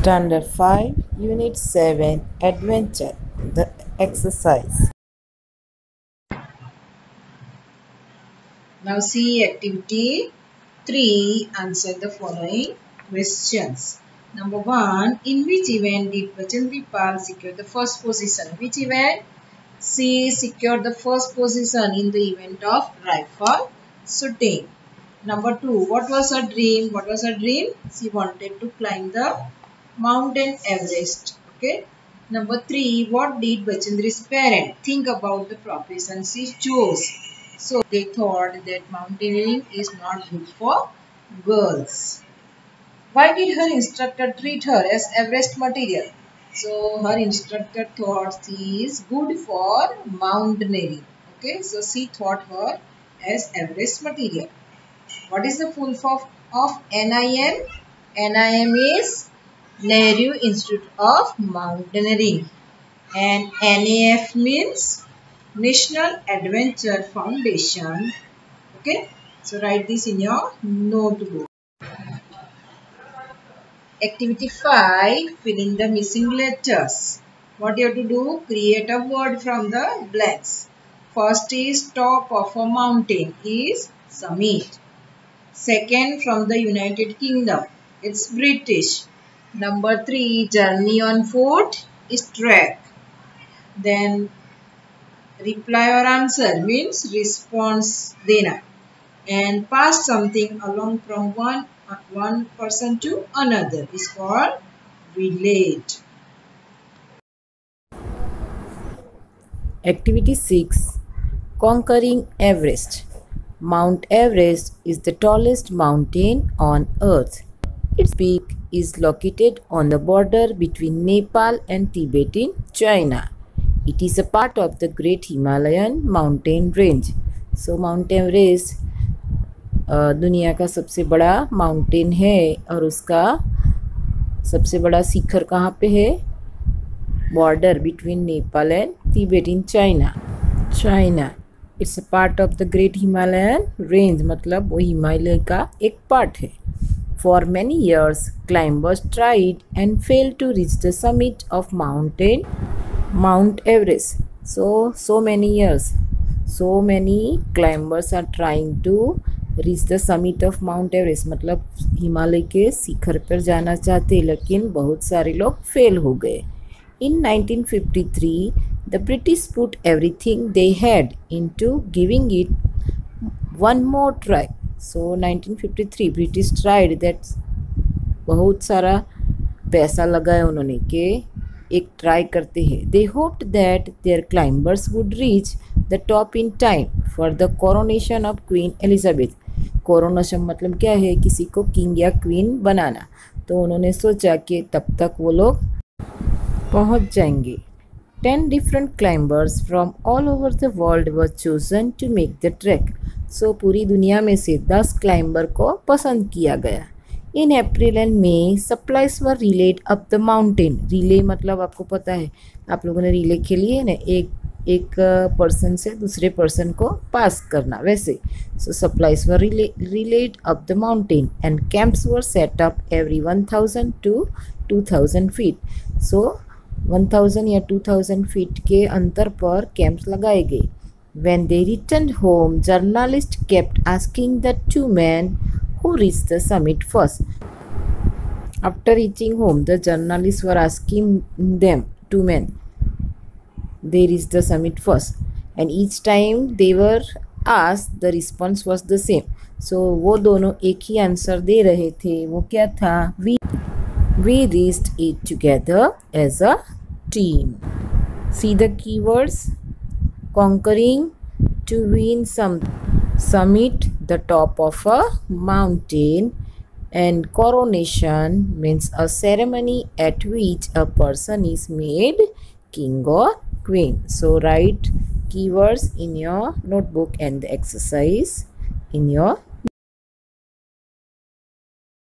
Standard 5, Unit 7, Adventure. The exercise. Now see activity 3. Answer the following questions. Number 1. In which event did Bachendri Pal secure the first position? Which event? She secured the first position in the event of rifle shooting. Number 2. What was her dream? What was her dream? She wanted to climb the Mountain Everest. Okay. Number 3. What did Bachendri's parents think about the profession she chose? So they thought that mountaineering is not good for girls. Why did her instructor treat her as Everest material? So her instructor thought she is good for mountaineering. Okay, so she thought her as Everest material. What is the full form of NIM? NIM is Nehru Institute of Mountaineering, and NAF means National Adventure Foundation. Okay, so write this in your notebook. Activity 5, fill in the missing letters. What you have to do? Create a word from the blanks. First is top of a mountain is summit. Second, from the United Kingdom, it's British. Number 3, journey on foot is trek. Then reply or answer means response dena. And pass something along from one person to another is called relate. Activity 6, Conquering Everest. Mount Everest is the tallest mountain on earth. Its peak is located on the border between Nepal and Tibet in China. It is a part of the Great Himalayan Mountain Range. So Mount Everest दुनिया का सबसे बड़ा mountain है और उसका सबसे बड़ा शिखर कहाँ पे है? Border between Nepal and Tibet in China. It's a part of the great Himalayan range, मतलब वो हिमालय का एक पार्ट है. For many years climbers tried and failed to reach the summit of Mount Everest. so many years, so many climbers are trying to reach the summit of Mount Everest. मतलब हिमालय के शिखर पर जाना चाहते लेकिन बहुत सारे लोग फेल हो गए. In 1953, the British put everything they had into giving it one more try. So 1953 British tried that. बहुत सारा पैसा लगाया उन्होंने कि एक ट्राई करते हैं. They hoped that their climbers would reach the top in time for the coronation of Queen Elizabeth. Coronation मतलब क्या है? किसी को किंग या क्वीन बनाना. तो उन्होंने सोचा कि तब तक वो लोग पहुंच जाएंगे. 10 different climbers from all over the world were chosen to make the trek. So पूरी दुनिया में से 10 क्लाइंबर को पसंद किया गया. In April and May, supplies were relayed up the mountain. Relay मतलब आपको पता है, आप लोगों ने रिले खेली है ना, एक पर्सन से दूसरे पर्सन को पास करना, वैसे. So supplies were relayed up the mountain and camps were set up every 1000 to 2000 feet. So 1000 या 2000 फीट के अंतर पर कैंप्स लगाए गए. When they returned home, journalists kept asking the two men who reached the summit first. After reaching home, the journalists were asking them, two men, they reached the summit first, and each time they were asked, the response was the same. So वो दोनों एक ही answer दे रहे थे. वो क्या था? We reached it together as a team. See the keywords: conquering, to win some summit, the top of a mountain, and coronation means a ceremony at which a person is made king or queen. So write keywords in your notebook and the exercise in your